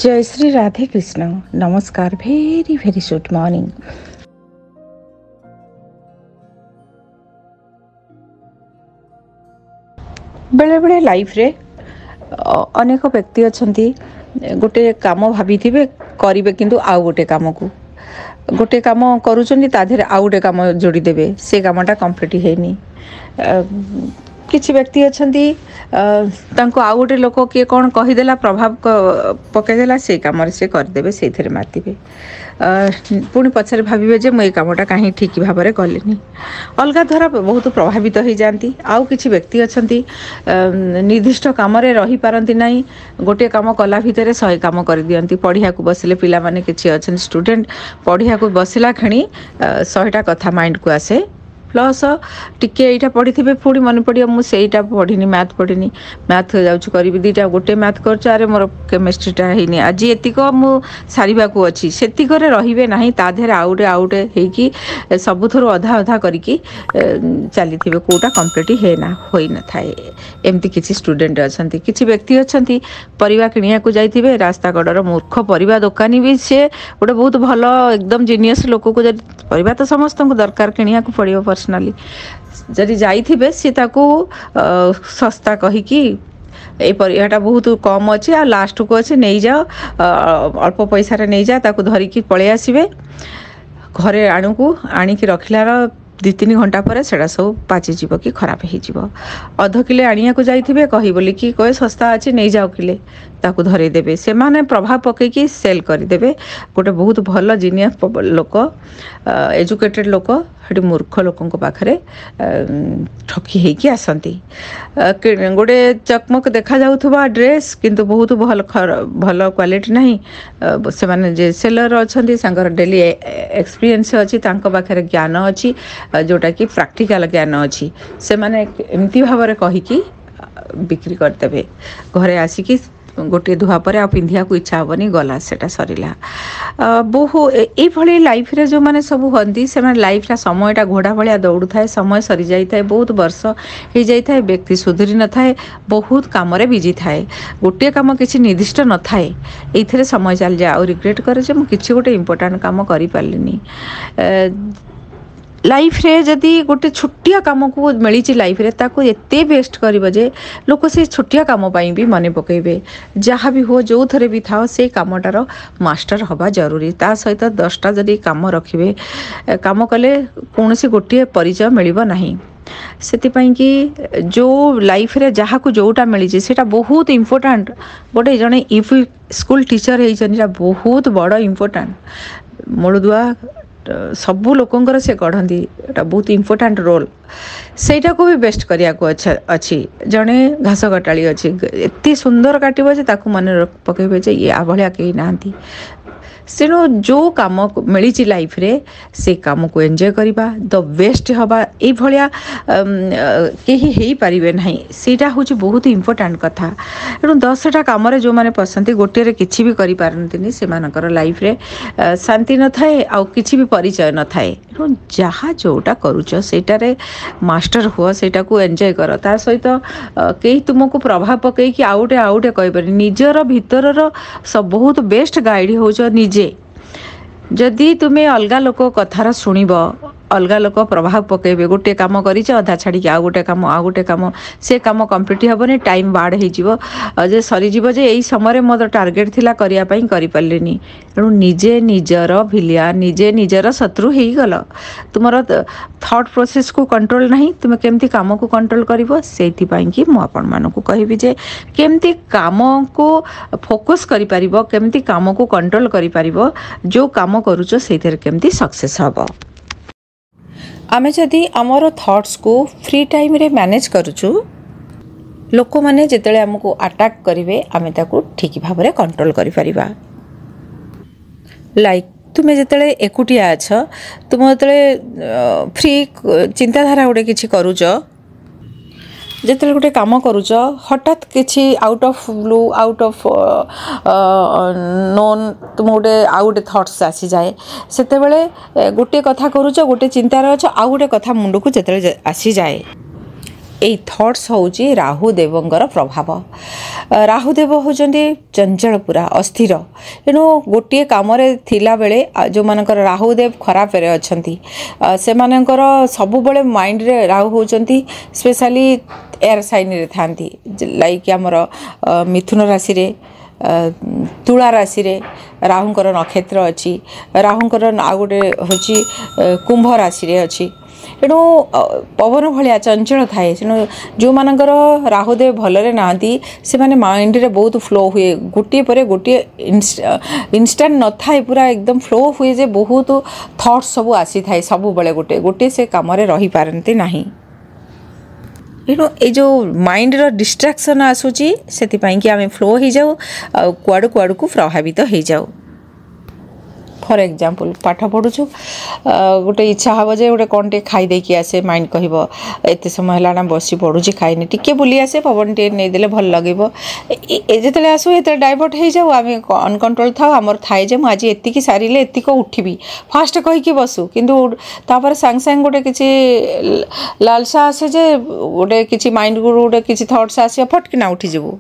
जय श्री राधे कृष्ण। नमस्कार। भेरी very good morning. बेले बेले लाइफ रे अनेक व्यक्ति अच्छा गोटे काम भाभी करेंगे किंतु आउ गोटे काम को गोटे काम करुँच आउ गोटे काम जोड़ीदेवे से कामटा कम्प्लीट है। किसी व्यक्ति अच्छा आउ गोटे लोक किए कौन कहीदेला प्रभाव पकईदेला से कम से करदे से मारिदे पुणी पछारे भावे जे मुझे कामटा कहीं ठीक भाव में कलिनी अलग द्वारा बहुत प्रभावित हो जाती। आउ किसी व्यक्ति अच्छा निर्दिष्ट कम रही पारती ना गोटे कम कला भितर 100 काम कर दियंती। पढ़िया को बसिले पिला माने किछि अच्छा स्टूडेंट पढ़िया को बसला खणी 100टा कथा माइंड को आसे प्लस टिके यहाँ पढ़ी थे पुणी मन पड़ो मुझे पढ़नी मैथ पढ़नी मैथ जाऊँ करी दीटा गोटे मैथ कर अरे मोर केमिस्ट्रीटा है आज एतिक मु सारे को अच्छी सेतिक रे ना ताधे आउटे आउटे होगी सबुथर अधा अधा करके चली थे कौटा कम्प्लीट है ना हो न थाए। एमती किसी स्टूडेंट अच्छा किसी व्यक्ति अच्छा परिवा किणिया को जाइए रास्ता कड़र मूर्ख परिवा दोकानी भी सी गोटे बहुत भल एकदम जीनियस लोक को परिवा तो समस्त दरकार किणिया को पड़ो पर्सनाली जदि जाइए सी सस्ता कहीकि ये परिवाटा बहुत कम अच्छे आ लास्ट को अच्छे नहीं जाओ अल्प पैसा नहीं जा ताकू धरिकी पलि आसबे घरे आणु को आणिकी रखलार 2-3 घंटा पर सेटा सब पाचिज कि खराब हो अध किले आनिया को जाइए कही बोली कि कहे सस्ता अच्छे नहीं जाओ किले ताकू धरईदेवे से माने प्रभाव पकईकि सेल करदेवे। गोटे बहुत भल जीनियस लोक एजुकेटेड लोक हटी मूर्ख लोकों पाखे ठकी होगी आसती। गोटे चकमक देखा जाउथबा ड्रेस किंतु बहुत भल भल क्वालिटी नहीं से माने जे सेलर अच्छा डेली एक्सपीरियंस अच्छी पाखे ज्ञान अच्छी जोटा कि प्रैक्टिकल ज्ञान अच्छी से माने एमती भाव में कहीकि बिक्री करदेवे घरे आसिकी गोटे धुआ पर आ पिंधिया को इच्छा हेनी गला सेटा सरला बहु ये लाइफ रे जो माने सब हंती से माने लाइफ रा समयटा घोड़ा भाया दौड़ू थाए समय सरी जाई थाए बहुत वर्ष हो जाई थाए व्यक्ति सुधरी न थाए बहुत काम रे बिजी थाए गोटे काम किसी निर्दिष्ट न थाए एथिरे समय चल जाए और रिग्रेट करे जे मु किछि गोटे इंपोर्टेंट काम करि पारलिनी। लाइफ रे जदि गोटे छोटिया काम को मिली लाइफ रे ताको एते बेस्ट करिबो जे लोक से छोटिया काम पाई भी मने पकेबे जहाँ भी हो जो थरे भी थाओ से कामटार मास्टर हवा जरूरी ता सहित 10टा जदि काम रखिबे काम कले कौन सी गोटे परिचय मिलिबो नहीं सेतिपाई कि जो लाइफ रे जहाँ को जोटा मिली सेटा बहुत इम्पोर्टेंट गोटे जने इफ स्कूल टीचर है बहुत बड़ इम्पोर्टेंट मूलदुआ सबू लोकंर से गढ़ती एटा बहुत इम्पोर्टेंट रोल सेटा को भी बेस्ट करिया को अच्छी जड़े घास कटाड़ी अच्छी एत सुंदर काटो जे ताकू मन पकेबे जे ये आभलिया कहीं नहांती तेणु जो कम मिली लाइफ रे से कम को एंजॉय करवा द बेस्ट हवा ये भाया कहीं हो पारे ना सेटा हूँ बहुत इम्पोर्टेंट कथा। तेणु 10टा कम जो मैंने पसंद गोटे किसी भी करपारती से लाइफ रे शांति न थाए आउ किसी भी परिचय न थाए। जहाँ जोटा करुच सेटारे मास्टर हुआ सेटा को एंजॉय कर ता सहित कहीं तुमको प्रभाव पकईकि आउटे कहीपर निजर भीतर सब बहुत बेस्ट गाइड हो निजे जदि तुम्हें अलग लोक कथार शुणव अलग लोक प्रभाव पकेबे गोटे काम करिछ अधा छाड़ी आ गोटे काम से काम कंप्लीट हेबनी टाइम बाड हो जे सरी जीव जे एई समय मोर टार्गेट थिला करिया पई करि पारलेनी। तेणु निजे निजर भिलिया निजे निजर शत्रु हो गल तुमर थॉट प्रोसेस को कंट्रोल नहीं तुम केमती काम को कंट्रोल करिवो सेति पई कि मु आपण मानकु कहिबी जे केमती काम को फोकस करि पारिबो केमती काम को कंट्रोल करि पारिबो जो काम करूचो सेतिर केमती सक्सेस हबो। आमे जदि आमर थॉट्स को फ्री टाइम रे मैनेज करूचु लोक माने जेतेले हमको अटैक करिवे आमे ताकू ठीक भाव में कंट्रोल करि परिबा। लाइक तुमे जेतेले एकुटिया अछ तुम जेतेले फ्री चिंताधारा गोटे किछि करूच जेतेले गोटे काम करूच हठात किछि out of blew out of known तुम गोटे आउ गोटे थॉट्स आसी जाए सेते बेले गोटे कथा करूच गोटे चिंतार अछ आउ गोटे कथा मुंड को जेतेले आसी जाए এই থଟ୍ସ ହେଉଛି ରାହୁଦେବଙ୍କର ପ୍ରଭାବ। ରାହୁଦେବ ହେଉଛନ୍ତି ଚଞ୍ଚଳ ପୁରା ଅସ୍ଥିର। ତେଣୁ ଗୋଟିଏ କାମରେ ଥିଲାବେଳେ ଯେଉଁମାନଙ୍କର ରାହୁଦେବ ଖରାପରେ ଅଛନ୍ତି ସେମାନଙ୍କର ସବୁବେଳେ ମାଇଣ୍ଡରେ ରାହୁ ହେଉଛନ୍ତି ସ୍ପେଶାଲି ଏୟାର ସାଇନ୍ରେ ଥାନ୍ତି। ଲାଇକ୍ ଆମର ମିଥୁନ ରାଶିରେ, ତୁଳା ରାଶିରେ ରାହୁଙ୍କର ନକ୍ଷତ୍ର ଅଛି, ରାହୁଙ୍କର ଆଉ ଗୋଟେ ହେଉଛି କୁମ୍ଭ ରାଶିରେ ଅଛି। ତେଣୁ ପବନ ଭଳିଆ ଚଞ୍ଚଳ ଥାଏ। ତେଣୁ ଯେଉଁମାନଙ୍କର ରାହୁଦେବ ଭଲରେ ନାହାନ୍ତି ସେମାନେ ମାଇଣ୍ଡରେ ବହୁତ ଫ୍ଲୋ ହୁଏ, ଗୋଟିଏ ପରେ ଗୋଟିଏ ଇନଷ୍ଟାଣ୍ଟ ନଥାଏ, ପୁରା ଏକଦମ ଫ୍ଲୋ ହୁଏ ଯେ ବହୁତ ଥଟ୍ସ ସବୁ ଆସିଥାଏ ସବୁବେଳେ ଗୋଟିଏ ସେ କାମରେ ରହିପାରନ୍ତି ନାହିଁ। ତେଣୁ ଏଇ ଯେଉଁ ମାଇଣ୍ଡର ଡିଷ୍ଟ୍ରାକ୍ସନ୍ ଆସୁଛି ସେଥିପାଇଁକି ଆମେ ଫ୍ଲୋ ହେଇଯାଉ ଆଉ କୁଆଡ଼କୁ ପ୍ରଭାବିତ ହେଇଯାଉ। ଫର୍ ଏକ୍ଜାମ୍ପଲ୍ ପାଠ ପଢ଼ୁଛୁ, ଗୋଟେ ଇଚ୍ଛା ହେବ ଯେ ଗୋଟେ କ'ଣ ଟିକେ ଖାଇଦେଇକି ଆସେ, ମାଇଣ୍ଡ କହିବ ଏତେ ସମୟ ହେଲାଣି ବସି ପଢ଼ୁଛି ଖାଇନି, ଟିକେ ବୁଲି ଆସେ ପବନ ଟିକେ ନେଇଦେଲେ ଭଲ ଲାଗିବ। ଯେତେବେଳେ ଆସୁ ସେତେବେଳେ ଡାଇଭର୍ଟ ହେଇଯାଉ, ଆମେ ଅନକଣ୍ଟ୍ରୋଲ୍ ଥାଉ, ଆମର ଥାଏ ଯେ ମୁଁ ଆଜି ଏତିକି ସାରିଲେ ଏତିକ ଉଠିବି ଫାଷ୍ଟ କହିକି ବସୁ, କିନ୍ତୁ ତାପରେ ସାଙ୍ଗେ ସାଙ୍ଗେ ଗୋଟେ କିଛି ଲାଲସା ଆସେ ଯେ ଗୋଟେ କିଛି ମାଇଣ୍ଡକୁ ଗୋଟେ କିଛି ଥଟ୍ସ ଆସିବ, ଫଟକିନା ଉଠିଯିବୁ।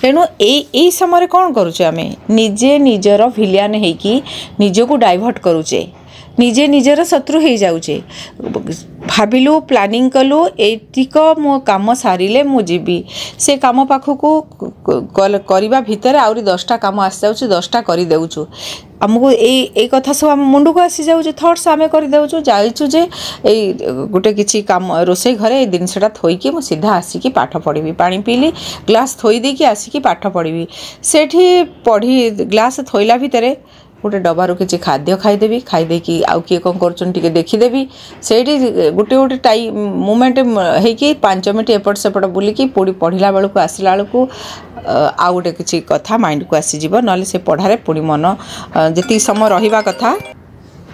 ତେଣୁ ଏଇ ସମୟରେ କ'ଣ କରୁଛେ, ଆମେ ନିଜେ ନିଜର ଭିଲିଆନ୍ ହେଇକି ନିଜକୁ ଡାଇଭର୍ଟ କରୁଛେ, ନିଜେ ନିଜର ଶତ୍ରୁ ହେଇଯାଉଛେ। ଭାବିଲୁ, ପ୍ଲାନିଂ କଲୁ ଏତିକ ମୋ କାମ ସାରିଲେ ମୁଁ ଯିବି, ସେ କାମ ପାଖକୁ କରିବା ଭିତରେ ଆହୁରି 10ଟା କାମ ଆସିଯାଉଛି, 10ଟା କରିଦେଉଛୁ। ଆମକୁ ଏଇ କଥା ସବୁ ଆମ ମୁଣ୍ଡକୁ ଆସିଯାଉଛି, ଥଟ୍ସ ଆମେ କରିଦେଉଛୁ। ଯାଇଛୁ ଯେ ଏଇ ଗୋଟେ କିଛି କାମ ରୋଷେଇ ଘରେ ଏଇ ଜିନିଷଟା ଥୋଇକି ମୁଁ ସିଧା ଆସିକି ପାଠ ପଢ଼ିବି, ପାଣି ପିଇଲି ଗ୍ଲାସ୍ ଥୋଇ ଦେଇକି ଆସିକି ପାଠ ପଢ଼ିବି। ସେଠି ଗ୍ଲାସ୍ ଥୋଇଲା ଭିତରେ ଗୋଟେ ଡବାରୁ କିଛି ଖାଦ୍ୟ ଖାଇଦେବି, ଖାଇଦେଇକି ଆଉ କିଏ କ'ଣ କରୁଛନ୍ତି ଟିକେ ଦେଖିଦେବି। ସେଇଠି ଗୋଟେ ମୁମେଣ୍ଟ ହେଇକି 5 ମିନିଟ୍ ଏପଟ ସେପଟ ବୁଲିକି ପଢ଼ିଲା ବେଳକୁ ଆସିଲା ବେଳକୁ ଆଉ ଗୋଟେ କିଛି କଥା ମାଇଣ୍ଡକୁ ଆସିଯିବ, ନହେଲେ ସେ ପଢ଼ାରେ ପୁଣି ମନ ଯେତିକି ସମୟ ରହିବା କଥା।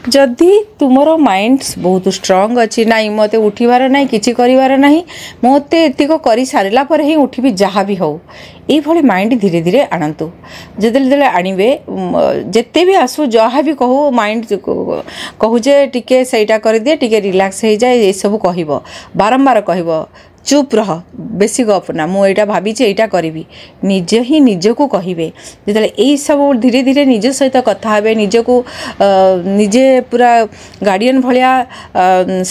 ଯଦି ତୁମର ମାଇଣ୍ଡ ବହୁତ ଷ୍ଟ୍ରଙ୍ଗ ଅଛି, ନାଇଁ ମୋତେ ଉଠିବାର ନାହିଁ, କିଛି କରିବାର ନାହିଁ, ମୋତେ ଏତିକ କରିସାରିଲା ପରେ ହିଁ ଉଠିବି ଯାହା ବି ହେଉ, ଏଇଭଳି ମାଇଣ୍ଡ ଧୀରେ ଧୀରେ ଆଣନ୍ତୁ। ଯେତେବେଳେ ଆଣିବେ, ଯେତେ ବି ଆସୁ ଯାହା ବି କହୁ, ମାଇଣ୍ଡ କହୁଛେ ଟିକେ ସେଇଟା କରିଦିଏ, ଟିକେ ରିଲାକ୍ସ ହେଇଯାଏ, ଏସବୁ କହିବ, ବାରମ୍ବାର କହିବ ଚୁପ୍ ରହ, ବେଶୀ ଗପ ନା, ମୁଁ ଏଇଟା ଭାବିଛି ଏଇଟା କରିବି, ନିଜେ ହିଁ ନିଜକୁ କହିବେ। ଯେତେବେଳେ ଏଇସବୁ ଧୀରେ ଧୀରେ ନିଜ ସହିତ କଥା ହେବେ, ନିଜକୁ ନିଜେ ପୁରା ଗାର୍ଡ଼ିଆନ୍ ଭଳିଆ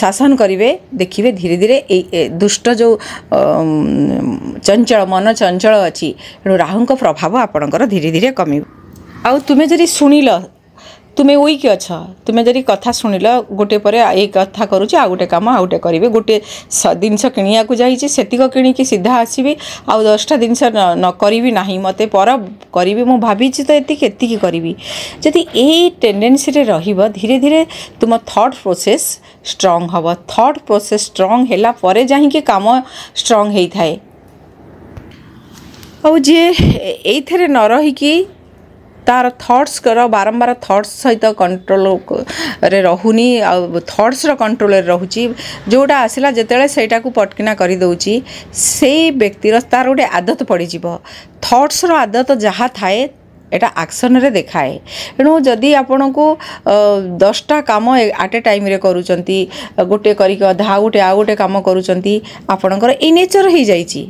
ଶାସନ କରିବେ, ଦେଖିବେ ଧୀରେ ଧୀରେ ଏଇ ଦୁଷ୍ଟ ଯେଉଁ ଚଞ୍ଚଳ ମନ ଚଞ୍ଚଳ ଅଛି, ତେଣୁ ରାହୁଙ୍କ ପ୍ରଭାବ ଆପଣଙ୍କର ଧୀରେ ଧୀରେ କମିବ। ଆଉ ତୁମେ ଯଦି ଶୁଣିଲ, ତୁମେ ୱିକ୍ ଅଛ, ତୁମେ ଯଦି କଥା ଶୁଣିଲ, ଗୋଟେ ପରେ ଏଇ କଥା କରୁଛି, ଆଉ ଗୋଟେ କାମ ଆଉ ଗୋଟେ କରିବି, ଗୋଟେ ଜିନିଷ କିଣିବାକୁ ଯାଇଛି ସେତିକ କିଣିକି ସିଧା ଆସିବି, ଆଉ 10ଟା ଜିନିଷ ନ କରିବି ନାହିଁ, ମୋତେ ପର କରିବି, ମୁଁ ଭାବିଛି ତ ଏତିକି କରିବି। ଯଦି ଏଇ ଟେଣ୍ଡେନ୍ସିରେ ରହିବ, ଧୀରେ ଧୀରେ ତୁମ ଥଟ୍ ପ୍ରୋସେସ୍ ଷ୍ଟ୍ରଙ୍ଗ ହେବ। ଥଟ୍ ପ୍ରୋସେସ୍ ଷ୍ଟ୍ରଙ୍ଗ ହେଲା ପରେ ଯାଇକି କାମ ଷ୍ଟ୍ରଙ୍ଗ ହେଇଥାଏ। ଆଉ ଯିଏ ଏଇଥିରେ ନ ରହିକି ତାର ଥଟ୍ସର ବାରମ୍ବାର ଥଟ୍ସ ସହିତ କଣ୍ଟ୍ରୋଲରେ ରହୁନି, ଆଉ ଥଟ୍ସର କଣ୍ଟ୍ରୋଲରେ ରହୁଛି, ଯେଉଁଟା ଆସିଲା ଯେତେବେଳେ ସେଇଟାକୁ ପଟକିନା କରିଦେଉଛି, ସେଇ ବ୍ୟକ୍ତିର ତାର ଗୋଟେ ଆଦତ ପଡ଼ିଯିବ। ଥଟ୍ସର ଆଦତ ଯାହା ଥାଏ ଏଟା ଆକ୍ସନରେ ଦେଖାଏ। ତେଣୁ ଯଦି ଆପଣଙ୍କୁ 10ଟା କାମ ଆଟ୍ ଏ ଟାଇମ୍ରେ କରୁଛନ୍ତି, ଗୋଟେ କରିକି ଅଧା ଆଉ ଗୋଟେ କାମ କରୁଛନ୍ତି, ଆପଣଙ୍କର ଏଇ ନେଚର ହେଇଯାଇଛି।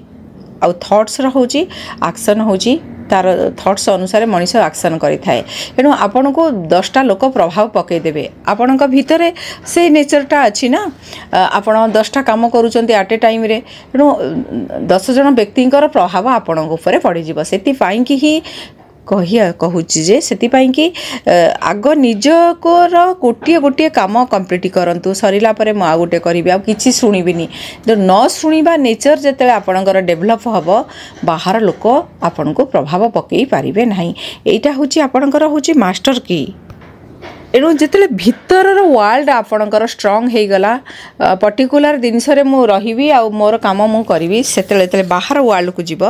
ଆଉ ଥଟ୍ସର ହେଉଛି ଆକ୍ସନ୍, ହେଉଛି ତାର ଥଟ୍ସ ଅନୁସାରେ ମଣିଷ ଆକ୍ସନ୍ କରିଥାଏ। ତେଣୁ ଆପଣଙ୍କୁ 10ଟା ଲୋକ ପ୍ରଭାବ ପକାଇଦେବେ, ଆପଣଙ୍କ ଭିତରେ ସେଇ ନେଚରଟା ଅଛି ନା, ଆପଣ 10ଟା କାମ କରୁଛନ୍ତି ଆଟ୍ ଏ ଟାଇମ୍ରେ, ତେଣୁ 10 ଜଣ ବ୍ୟକ୍ତିଙ୍କର ପ୍ରଭାବ ଆପଣଙ୍କ ଉପରେ ପଡ଼ିଯିବ। ସେଥିପାଇଁକି ହିଁ କହୁଛି ଯେ ସେଥିପାଇଁକି ଆଗ ନିଜର ଗୋଟିଏ କାମ କମ୍ପ୍ଲିଟ୍ କରନ୍ତୁ, ସରିଲା ପରେ ମୁଁ ଆଉ ଗୋଟେ କରିବି, ଆଉ କିଛି ଶୁଣିବିନି। ନ ଶୁଣିବା ନେଚର ଯେତେବେଳେ ଆପଣଙ୍କର ଡେଭଲପ୍ ହେବ, ବାହାର ଲୋକ ଆପଣଙ୍କୁ ପ୍ରଭାବ ପକାଇ ପାରିବେ ନାହିଁ। ଏଇଟା ହେଉଛି ଆପଣଙ୍କର ହେଉଛି ମାଷ୍ଟର କି। ଏଣୁ ଯେତେବେଳେ ଭିତରର ୱାର୍ଲଡ ଆପଣଙ୍କର ଷ୍ଟ୍ରଙ୍ଗ ହେଇଗଲା, ପର୍ଟିକୁଲାର ଜିନିଷରେ ମୁଁ ରହିବି ଆଉ ମୋର କାମ ମୁଁ କରିବି, ଯେତେବେଳେ ବାହାର ୱାର୍ଲଡକୁ ଯିବ,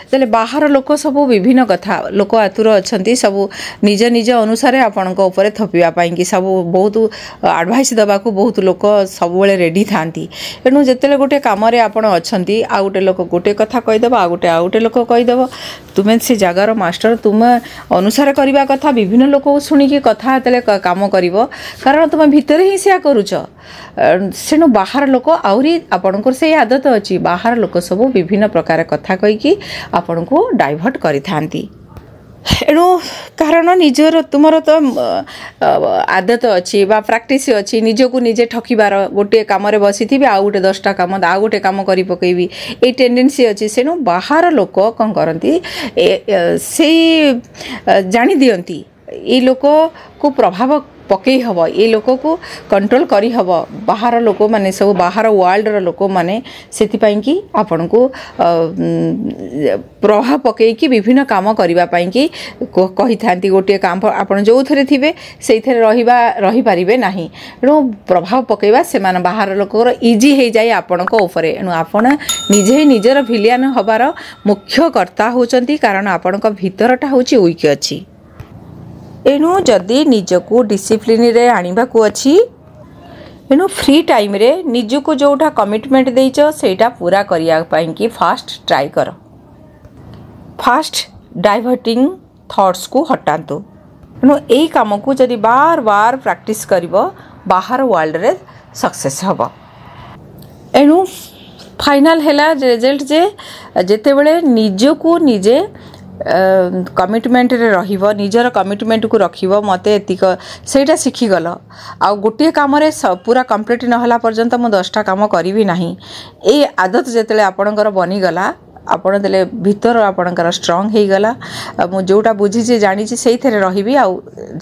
ଯେତେବେଳେ ବାହାର ଲୋକ ସବୁ ବିଭିନ୍ନ କଥା, ଲୋକ ଆତୁର ଅଛନ୍ତି, ସବୁ ନିଜ ନିଜ ଅନୁସାରେ ଆପଣଙ୍କ ଉପରେ ଥୋପିବା ପାଇଁକି, ସବୁ ବହୁତ ଆଡ଼ଭାଇସ୍ ଦେବାକୁ ବହୁତ ଲୋକ ସବୁବେଳେ ରେଡ଼ି ଥାଆନ୍ତି। ଏଣୁ ଯେତେବେଳେ ଗୋଟେ କାମରେ ଆପଣ ଅଛନ୍ତି, ଆଉ ଗୋଟେ ଲୋକ ଗୋଟେ କଥା କହିଦେବ, ଆଉ ଗୋଟେ ଲୋକ କହିଦେବ, ତୁମେ ସେ ଜାଗାର ମାଷ୍ଟର, ତୁମେ ଅନୁସାରେ କରିବା କଥା। ବିଭିନ୍ନ ଲୋକକୁ ଶୁଣିକି କଥା ଯେତେବେଳେ काम करिवो कारण तुम भितर ही से करूछ सेणु बाहर लोक आउरी आपणकर से आदत अछि बाहर लोक सब विभिन्न प्रकार कथा कहि कि आपण को डाइवर्ट करि थांती एणु कारण निजर तुमर तो आदत अच्छी बा प्रैक्टिस अच्छी निजको निजे ठकिबार गोटे कम बसी थी आउ गोटे 10टा काम आउ गोटे कम कर पकेबी ये टेंडेंसी अच्छी सेणु बाहर लोक कौन करती से जानी दियंती ये लोक को प्रभाव पकई हम ये लोक को कंट्रोल करी हम बाहर लोक माने सब बाहर वर्ल्ड लोक माने सेतिपाई कि आपण को प्रभाव पकई कि विभिन्न काम करबा पई कि कहि थांती गोटे काम आपण जो थरे थिबे सेई थरे रही पारिबे नाही एणु प्रभाव पकईबा सेमान बाहर लोकर इजी हे जाय आपण को ऊपरे एणु आपण निजे ही निजर विलियन हबार मुख्य कर्ता होचंती कारण आपण को भीतरटा होची वीक अछि एणु जदि निजको डिसिप्लिन रे आनिबा को अछि एणु फ्री टाइम रे निजको जोटा कमिटमेंट देइछ सेटा पूरा करिया पई कि फास्ट ट्राई कर फास्ट डाइवर्टिंग थॉट्स को हटांतु एणु एई काम को जदि बार बार प्रैक्टिस करिवो बाहर वर्ल्ड रे सक्सेस हबो एणु फाइनल हैला रिजल्ट जे जेते बेले निजको निजे कमिटमेंट रे रहिबो निजर कमिटमेंट को रखिबो मते एतिक सेटा सिखि गल आ गोटे काम रे पूरा कंप्लीट न होला पर्यंत मो 10टा काम करिवि नाही ए आदत जेतले आपणकर बनी गला आपण देले भीतर आपणकर स्ट्रांग हे गला मो जोटा बुझी जे जानि छी सेई थरे रहिबि आ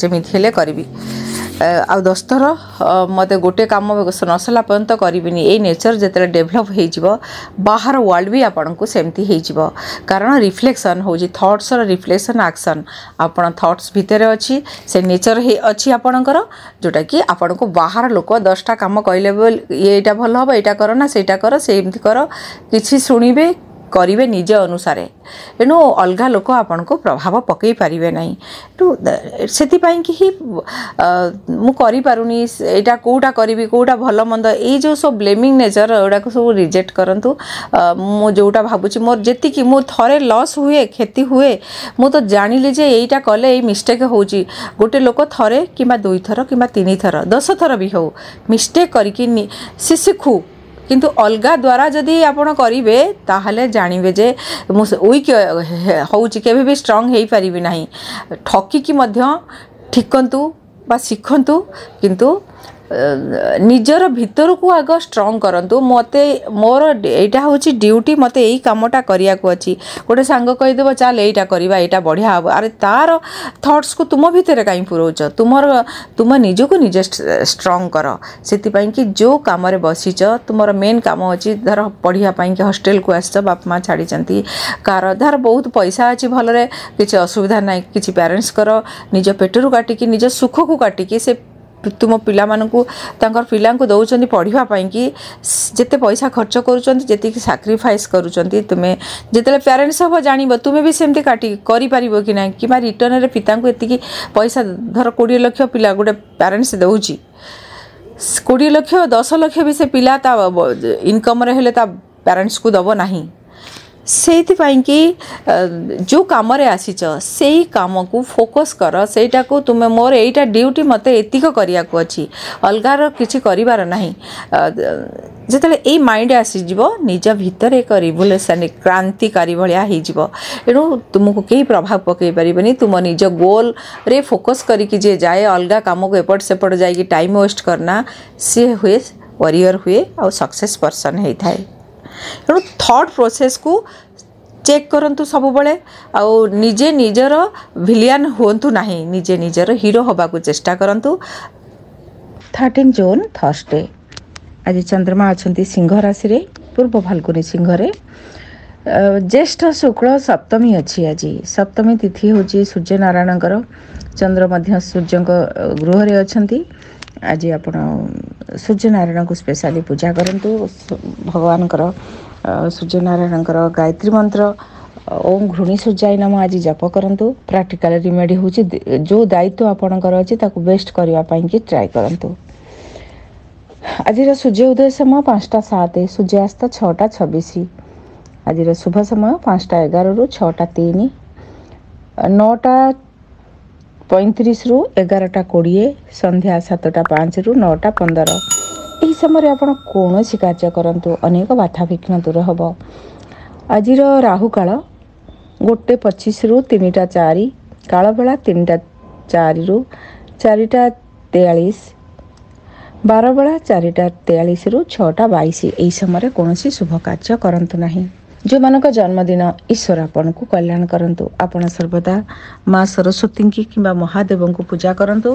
जेमिति हेले करिवि आ 10 थर मते गोटे काम नसला पर्यंत करिबिनी ए नेचर जेतले डेभलप हे जिवो बाहर वर्ल्ड भी आपण को सेमती हे जिवो कारण रिफ्लेक्शन हो जी थॉट्स र रिफ्लेक्शन एक्शन आपण थॉट्स भीतर अछि से नेचर हे अछि आपणकर जोटा कि आपण को बाहर लोक 10टा काम कहले एटा भल हो एटा करो ना सेटा करो सेमती करो किछि सुनिबे करिवे निज अनुसार एणु अलगा लोक आपण को प्रभाव पकई पारिबे नाही तो सेति पई कि ही मु करि पारुनी एटा कोटा करिवि कोटा भलो मंद ए जो सब ब्लेमिंग नेचर ओडा को सब रिजेक्ट करंतु मु जोटा भाबुची मोर जेति कि मु थरे लॉस हुए क्षति हुए मु तो जानिले जे एटा कले ए मिस्टेक होची गोटे लोक थरे किबा 2 थर किबा 3 थर 10 थर भी हो मिस्टेक करी कि से सिखु किंतु अलगा द्वारा जदि आपण करिवे ताहले जानिबे जे मु वीक होउची केबे भी स्ट्रांग हेई परिबि नाही ठकी कि मध्य ठिकंतु बा सिखंतु किंतु निजर भीतर को आग स्ट्रांग करंतु मते मोर एटा होची ड्यूटी मते एई कामटा करिया को अछि गोटे सांग कहि देबो चल एटा करबा एटा बढ़िया हबो अरे तार थॉट्स को तुम भीतर काई पुरोच तुम निज को निज स्ट्रांग कर सेति पई कि जो काम रे बसिच तुमर मेन काम अछि धर पढ़िया पई कि हॉस्टल को आछ बाप मां छाडी चंती कार धर बहुत पैसा अछि भलरे किछ असुविधा नै किछ पेरेंट्स कर निज पेटरु काटी कि निज सुख को काटी कि से तुम पिला मानकु तांकर पिला को दउचंदी पढ़िबा पई कि जेते पैसा खर्च करूचंदी जेते कि सैक्रिफाइस करूचंदी तुमे जेतेले पेरेंट्स हो जानिबो तुमे भी सेमती काटी करि पारिबो कि नै कि रिटर्न रे पिता को एतिकी पैसा धर 20 लाख पिला गोटे पेरेंट्स दउची 20 लाख 10 लाख भी से पिला ता इनकम रे हेले ता पेरेंट्स को दबो नाही सेति पई कि जो काम रे आसीच सेही काम को फोकस कर सेटा को तुमे मोर एटा ड्यूटी मते एतिक करिया को अछि अलगार किछि करिवार नाही जेतले ए माइंड आसी जिवो निज भीतर एक रिवोल्यूशन क्रांतिकारी भलिया हे जिवो एनु तुमको केही प्रभाव पकई परिबनी तुम निज गोल रे फोकस करी कि जे जाए अलगा काम को एपट सेपट जाई कि टाइम वेस्ट करना से हुए वॉरियर हुए और सक्सेस पर्सन हे थाए एणु थॉट प्रोसेस को चेक करंतु सब बळे आउ निजे निजर विलियन होंतु नाही निजे निजर हीरो होबा को चेष्टा करंतु 13 जून थर्सडे आज चंद्रमा अछंती सिंह राशि रे पूर्व फाल्गुनी सिंह रे ज्येष्ठ शुक्ल सप्तमी अछि आज सप्तमी तिथि होची सूर्य नारायणकर चंद्र मध्य सूर्य गृह रे अछंती आज आपण सूर्य नारायण को स्पेशली पूजा करंतु भगवान कर सूर्य नारायण गायत्री मंत्र ओम घृणी सूर्याय नम आज जप करंतु प्रैक्टिकल रिमेडी होची जो दायित्व आपणकर अछि ताकू बेस्ट करबा पई कि ट्राई करंतु आज सूर्य उदय समय 5:07 सूर्यास्त 6:26 आज शुभ समय 5:11 रु 6:03 9टा 35 ରୁ 11:20, ସନ୍ଧ୍ୟା 7:05 ରୁ 9:15 ଏହି ସମୟରେ ଆପଣ କୌଣସି କାର୍ଯ୍ୟ କରନ୍ତୁ, ଅନେକ ବାଧାବିଘ୍ନ ଦୂର ହେବ। ଆଜିର ରାହୁକାଳ 1:25 ରୁ 3:04, କାଳବେଳା 3:04 ରୁ 4:43, ବାରବେଳା 4:43 ରୁ 6:22 ଏହି ସମୟରେ କୌଣସି ଶୁଭ କାର୍ଯ୍ୟ କରନ୍ତୁ ନାହିଁ। ଯେଉଁମାନଙ୍କ ଜନ୍ମଦିନ, ଈଶ୍ୱର ଆପଣଙ୍କୁ କଲ୍ୟାଣ କରନ୍ତୁ। ଆପଣ ସର୍ବଦା ମା ସରସ୍ୱତୀଙ୍କୁ କିମ୍ବା ମହାଦେବଙ୍କୁ ପୂଜା କରନ୍ତୁ।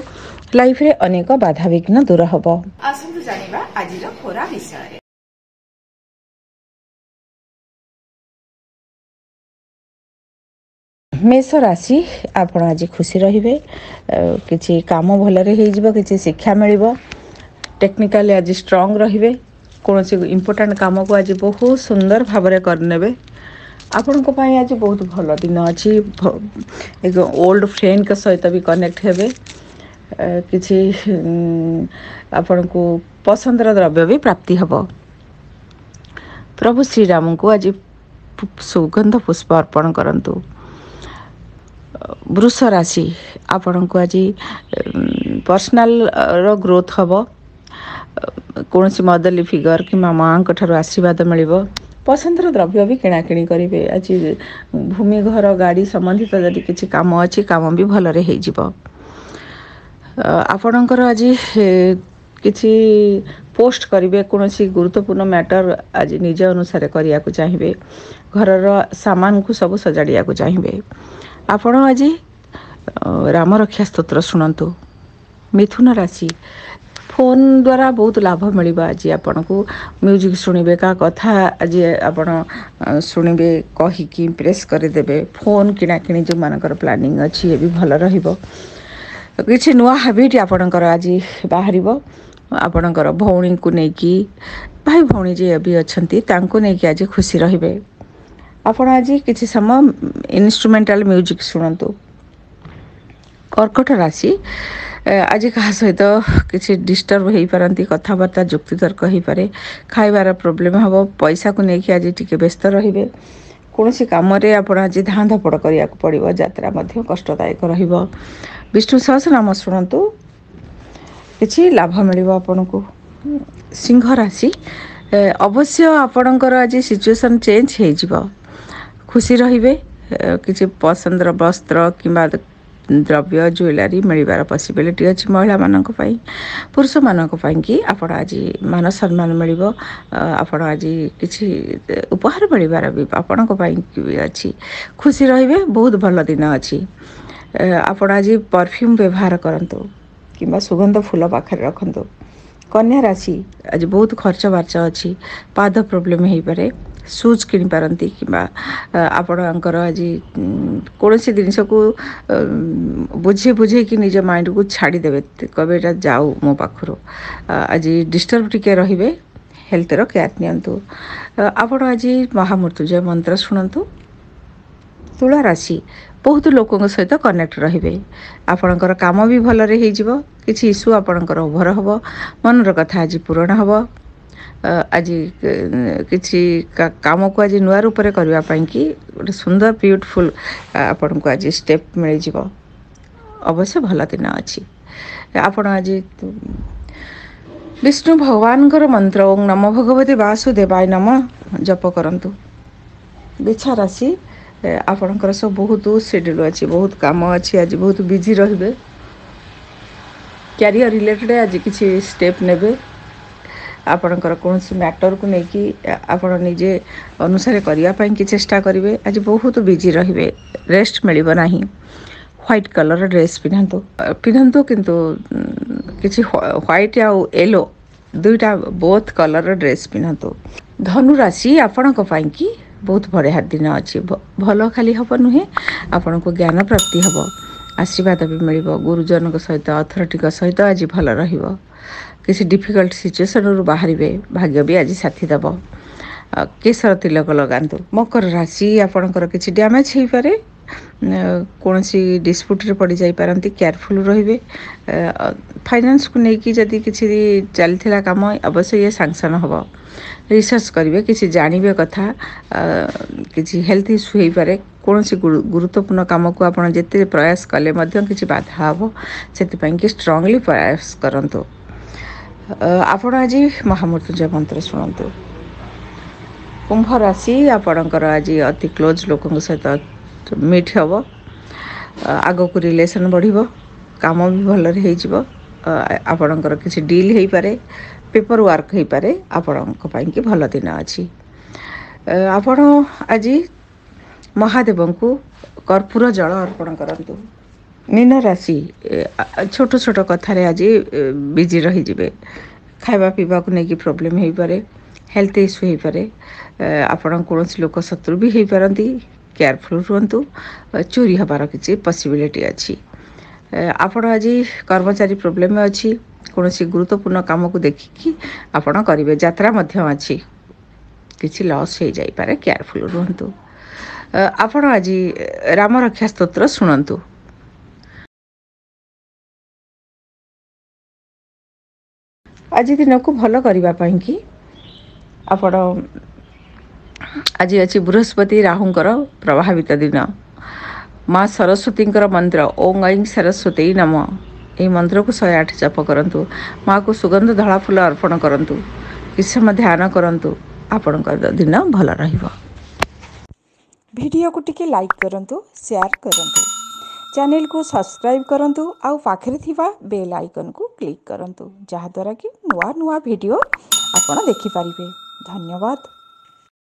ଲାଇଫରେ ଅନେକ ବାଧାବିଘ୍ନ ଦୂର ହେବ। ଆସନ୍ତୁ ଜାଣିବା ଆଜିର ଖରା ବିଷୟରେ। ମେଷ ରାଶି, ଆପଣ ଆଜି ଖୁସି ରହିବେ। କିଛି କାମ ଭଲରେ ହେଇଯିବ, କିଛି ଶିକ୍ଷା ମିଳିବ। ଟେକ୍ନିକାଲି ଆଜି ଷ୍ଟ୍ରଙ୍ଗ ରହିବେ। କୌଣସି ଇମ୍ପୋର୍ଟାଣ୍ଟ କାମକୁ ଆଜି ବହୁତ ସୁନ୍ଦର ଭାବରେ କରିନେବେ। ଆପଣଙ୍କ ପାଇଁ ଆଜି ବହୁତ ଭଲ ଦିନ ଅଛି। ଏକ ଓଲ୍ଡ ଫ୍ରେଣ୍ଡଙ୍କ ସହିତ ବି କନେକ୍ଟ ହେବେ। କିଛି ଆପଣଙ୍କୁ ପସନ୍ଦର ଦ୍ରବ୍ୟ ବି ପ୍ରାପ୍ତି ହେବ। ପ୍ରଭୁ ଶ୍ରୀରାମଙ୍କୁ ଆଜି ସୁଗନ୍ଧ ପୁଷ୍ପ ଅର୍ପଣ କରନ୍ତୁ। ବୃଷ ରାଶି, ଆପଣଙ୍କୁ ଆଜି ପର୍ସନାଲର ଗ୍ରୋଥ ହେବ। କୌଣସି ମଦରଲି ଫିଗର କିମ୍ବା ମାଆଙ୍କ ଠାରୁ ଆଶୀର୍ବାଦ ମିଳିବ। ପସନ୍ଦର ଦ୍ରବ୍ୟ ବି କିଣାକିଣି କରିବେ। ଆଜି ଭୂମି, ଘର, ଗାଡ଼ି ସମ୍ବନ୍ଧିତ ଯଦି କିଛି କାମ ଅଛି, କାମ ବି ଭଲରେ ହେଇଯିବ। ଆପଣଙ୍କର ଆଜି କିଛି ପୋଷ୍ଟ କରିବେ। କୌଣସି ଗୁରୁତ୍ୱପୂର୍ଣ୍ଣ ମ୍ୟାଟର ଆଜି ନିଜ ଅନୁସାରେ କରିବାକୁ ଚାହିଁବେ। ଘରର ସାମାନକୁ ସବୁ ସଜାଡ଼ିବାକୁ ଚାହିଁବେ। ଆପଣ ଆଜି ରାମରକ୍ଷା ସ୍ତୋତ୍ର ଶୁଣନ୍ତୁ। ମିଥୁନ ରାଶି, ଫୋନ୍ ଦ୍ୱାରା ବହୁତ ଲାଭ ମିଳିବ। ଆଜି ଆପଣଙ୍କୁ ମ୍ୟୁଜିକ୍ ଶୁଣିବେ, କାହା କଥା ଆଜି ଆପଣ ଶୁଣିବେ, କହିକି ଇମ୍ପ୍ରେସ୍ କରିଦେବେ। ଫୋନ୍ କିଣାକିଣି ଯେଉଁମାନଙ୍କର ପ୍ଲାନିଂ ଅଛି ଏ ବି ଭଲ ରହିବ। କିଛି ନୂଆ ହାବିଟ୍ ଆପଣଙ୍କର ଆଜି ବାହାରିବ। ଆପଣଙ୍କର ଭଉଣୀଙ୍କୁ ନେଇକି, ଭାଇ ଭଉଣୀ ଯିଏ ବି ଅଛନ୍ତି ତାଙ୍କୁ ନେଇକି ଆଜି ଖୁସି ରହିବେ। ଆପଣ ଆଜି କିଛି ସମୟ ଇନଷ୍ଟ୍ରୁମେଣ୍ଟାଲ ମ୍ୟୁଜିକ୍ ଶୁଣନ୍ତୁ। କର୍କଟ ରାଶି, ଆଜି କାହା ସହିତ କିଛି ଡିଷ୍ଟର୍ବ ହୋଇପାରନ୍ତି। କଥାବାର୍ତ୍ତା ଯୁକ୍ତିତର୍କ ହୋଇପାରେ। ଖାଇବାର ପ୍ରୋବ୍ଲେମ୍ ହେବ। ପଇସାକୁ ନେଇକି ଆଜି ଟିକେ ବ୍ୟସ୍ତ ରହିବେ। କୌଣସି କାମରେ ଆପଣ ଆଜି ଧାଁ ଧପଡ଼ କରିବାକୁ ପଡ଼ିବ। ଯାତ୍ରା ମଧ୍ୟ କଷ୍ଟଦାୟକ ରହିବ। ବିଷ୍ଣୁ ସହସ୍ରନାମ ଶୁଣନ୍ତୁ, କିଛି ଲାଭ ମିଳିବ ଆପଣଙ୍କୁ। ସିଂହ ରାଶି, ଅବଶ୍ୟ ଆପଣଙ୍କର ଆଜି ସିଚୁଏସନ୍ ଚେଞ୍ଜ ହେଇଯିବ। ଖୁସି ରହିବେ। କିଛି ପସନ୍ଦର ବସ୍ତ୍ର କିମ୍ବା ଦ୍ରବ୍ୟ, ଜୁଏଲାରୀ ମିଳିବାର ପସିବିଲିଟି ଅଛି ମହିଳାମାନଙ୍କ ପାଇଁ। ପୁରୁଷମାନଙ୍କ ପାଇଁକି ଆପଣ ଆଜି ମାନ ସମ୍ମାନ ମିଳିବ। ଆପଣ ଆଜି କିଛି ଉପହାର ମିଳିବାର ବି ଆପଣଙ୍କ ପାଇଁ ବି ଅଛି। ଖୁସି ରହିବେ। ବହୁତ ଭଲ ଦିନ ଅଛି। ଆପଣ ଆଜି ପରଫ୍ୟୁମ୍ ବ୍ୟବହାର କରନ୍ତୁ କିମ୍ବା ସୁଗନ୍ଧ ଫୁଲ ପାଖରେ ରଖନ୍ତୁ। କନ୍ୟା ରାଶି, ଆଜି ବହୁତ ଖର୍ଚ୍ଚ ବାର୍ଚ୍ଚ ଅଛି। ପାଦ ପ୍ରୋବ୍ଲେମ୍ ହେଇପାରେ। ସୁଜ୍ କିଣିପାରନ୍ତି କିମ୍ବା ଆପଣଙ୍କର ଆଜି କୌଣସି ଜିନିଷକୁ ବୁଝେଇକି ନିଜ ମାଇଣ୍ଡକୁ ଛାଡ଼ିଦେବେ, କହିବେ ଏଇଟା ଯାଉ ମୋ ପାଖରୁ। ଆଜି ଡିଷ୍ଟର୍ବ ଟିକେ ରହିବେ। ହେଲ୍ଥର କେୟାର ନିଅନ୍ତୁ। ଆପଣ ଆଜି ମହାମୃତ୍ୟୁଞ୍ଜୟ ମନ୍ତ୍ର ଶୁଣନ୍ତୁ। ତୁଳା ରାଶି, ବହୁତ ଲୋକଙ୍କ ସହିତ କନେକ୍ଟ ରହିବେ। ଆପଣଙ୍କର କାମ ବି ଭଲରେ ହେଇଯିବ। କିଛି ଇସ୍ୟୁ ଆପଣଙ୍କର ଓଭର ହେବ। ମନର କଥା ଆଜି ପୂରଣ ହେବ। ଆଜି କିଛି କାମକୁ ଆଜି ନୂଆ ରୂପରେ କରିବା ପାଇଁକି ଗୋଟେ ସୁନ୍ଦର ବିୟୁଟିଫୁଲ୍ ଆପଣଙ୍କୁ ଆଜି ଷ୍ଟେପ୍ ମିଳିଯିବ। ଅବଶ୍ୟ ଭଲ ଦିନ ଅଛି। ଆପଣ ଆଜି ବିଷ୍ଣୁ ଭଗବାନଙ୍କର ମନ୍ତ୍ର ଓଁ ନମୋ ଭଗବତେ ବାସୁଦେବାୟ ନମଃ ଜପ କରନ୍ତୁ। ବିଛା ରାଶି, ଆପଣଙ୍କର ସବୁ ବହୁତ ସେଡ୍ୟୁଲ୍ ଅଛି, ବହୁତ କାମ ଅଛି। ଆଜି ବହୁତ ବିଜି ରହିବେ। କ୍ୟାରିୟର ରିଲେଟେଡ଼୍ ଆଜି କିଛି ଷ୍ଟେପ୍ ନେବେ। ଆପଣଙ୍କର କୌଣସି ମ୍ୟାଟରକୁ ନେଇକି ଆପଣ ନିଜେ ଅନୁସାରେ କରିବା ପାଇଁକି ଚେଷ୍ଟା କରିବେ। ଆଜି ବହୁତ ବିଜି ରହିବେ। ରେଷ୍ଟ ମିଳିବ ନାହିଁ। ହ୍ୱାଇଟ୍ କଲର୍ ଡ୍ରେସ୍ ପିନ୍ଧନ୍ତୁ କିନ୍ତୁ କିଛି ହ୍ୱାଇଟ୍ ଆଉ ୟେଲୋ ଦୁଇଟା ବୋଥ୍ କଲର୍ର ଡ୍ରେସ୍ ପିନ୍ଧନ୍ତୁ। ଧନୁ ରାଶି, ଆପଣଙ୍କ ପାଇଁକି ବହୁତ ବଢ଼ିଆ ଦିନ ଅଛି। ଭଲ ଖାଲି ହେବ ନୁହେଁ, ଆପଣଙ୍କୁ ଜ୍ଞାନ ପ୍ରାପ୍ତି ହେବ। ଆଶୀର୍ବାଦ ବି ମିଳିବ। ଗୁରୁଜନଙ୍କ ସହିତ, ଅଥରିଟିଙ୍କ ସହିତ ଆଜି ଭଲ ରହିବ। କିଛି ଡିଫିକଲ୍ଟ ସିଚୁଏସନ୍ରୁ ବାହାରିବେ। ଭାଗ୍ୟ ବି ଆଜି ସାଥି ଦେବ। କେଶର ତିଲକ ଲଗାନ୍ତୁ। ମକର ରାଶି, ଆପଣଙ୍କର କିଛି ଡ୍ୟାମେଜ୍ ହେଇପାରେ। କୌଣସି ଡିସ୍ପ୍ୟୁଟ୍ରେ ପଡ଼ିଯାଇପାରନ୍ତି। କେୟାରଫୁଲ୍ ରହିବେ। ଫାଇନାନ୍ସକୁ ନେଇକି ଯଦି କିଛି ଚାଲିଥିଲା କାମ, ଅବଶ୍ୟ ଇଏ ସାଂସନ୍ ହେବ। ରିସର୍ଚ୍ଚ କରିବେ, କିଛି ଜାଣିବେ କଥା। କିଛି ହେଲ୍ଥ ଇସ୍ୟୁ ହେଇପାରେ। କୌଣସି ଗୁରୁତ୍ୱପୂର୍ଣ୍ଣ କାମକୁ ଆପଣ ଯେତେ ପ୍ରୟାସ କଲେ ମଧ୍ୟ କିଛି ବାଧା ହେବ, ସେଥିପାଇଁ କି ଷ୍ଟ୍ରଙ୍ଗଲି ପ୍ରୟାସ କରନ୍ତୁ। ଆପଣ ଆଜି ମହାମୃତ୍ୟୁଞ୍ଜୟ ମନ୍ତ୍ର ଶୁଣନ୍ତୁ। କୁମ୍ଭ ରାଶି, ଆପଣଙ୍କର ଆଜି ଅତି କ୍ଲୋଜ୍ ଲୋକଙ୍କ ସହିତ ମିଟ୍ ହେବ, ଆଗକୁ ରିଲେସନ୍ ବଢ଼ିବ, କାମ ବି ଭଲରେ ହେଇଯିବ, ଆପଣଙ୍କର କିଛି ଡିଲ୍ ହେଇପାରେ, ପେପର ୱାର୍କ ହେଇପାରେ, ଆପଣଙ୍କ ପାଇଁକି ଭଲ ଦିନ ଅଛି। ଆପଣ ଆଜି ମହାଦେବଙ୍କୁ କର୍ପୂର ଜଳ ଅର୍ପଣ କରନ୍ତୁ। ମୀନ ରାଶି, ଛୋଟ ଛୋଟ କଥାରେ ଆଜି ବିଜି ରହିଯିବେ, ଖାଇବା ପିଇବାକୁ ନେଇକି ପ୍ରୋବ୍ଲେମ୍ ହେଇପାରେ, ହେଲ୍ଥ ଇସ୍ୟୁ ହେଇପାରେ, ଆପଣ କୌଣସି ଲୋକ ଶତ୍ରୁ ବି ହେଇପାରନ୍ତି, କେୟାରଫୁଲ୍ ରୁହନ୍ତୁ, ଚୋରି ହେବାର କିଛି ପସିବିଲିଟି ଅଛି। ଆପଣ ଆଜି କର୍ମଚାରୀ ପ୍ରୋବ୍ଲେମ୍ ଅଛି, କୌଣସି ଗୁରୁତ୍ୱପୂର୍ଣ୍ଣ କାମକୁ ଦେଖିକି ଆପଣ କରିବେ, ଯାତ୍ରା ମଧ୍ୟ ଅଛି, କିଛି ଲସ୍ ହେଇଯାଇପାରେ, କେୟାରଫୁଲ୍ ରୁହନ୍ତୁ। ଆପଣ ଆଜି ରାମରକ୍ଷା ସ୍ତୋତ୍ର ଶୁଣନ୍ତୁ। ଆଜି ଦିନକୁ ଭଲ କରିବା ପାଇଁକି ଆପଣ ଆଜି ଅଛି ବୃହସ୍ପତି ରାହୁଙ୍କର ପ୍ରଭାବିତ ଦିନ। ମା ସରସ୍ୱତୀଙ୍କର ମନ୍ତ୍ର ଓଁ ଐଂ ସରସ୍ୱତୀ ନମ, ଏହି ମନ୍ତ୍ରକୁ 108 ଜପ କରନ୍ତୁ। ମାଆକୁ ସୁଗନ୍ଧ ଧଳା ଫୁଲ ଅର୍ପଣ କରନ୍ତୁ, କିଛି ସମୟ ଧ୍ୟାନ କରନ୍ତୁ, ଆପଣଙ୍କ ଦିନ ଭଲ ରହିବ। ଭିଡ଼ିଓକୁ ଟିକେ ଲାଇକ୍ କରନ୍ତୁ, ସେୟାର କରନ୍ତୁ, ଚ୍ୟାନେଲକୁ ସବସ୍କ୍ରାଇବ୍ କରନ୍ତୁ, ଆଉ ପାଖରେ ଥିବା ବେଲ୍ ଆଇକନ୍କୁ କ୍ଲିକ୍ କରନ୍ତୁ, ଯାହାଦ୍ୱାରା କି ନୂଆ ନୂଆ ଭିଡ଼ିଓ ଆପଣ ଦେଖିପାରିବେ। ଧନ୍ୟବାଦ।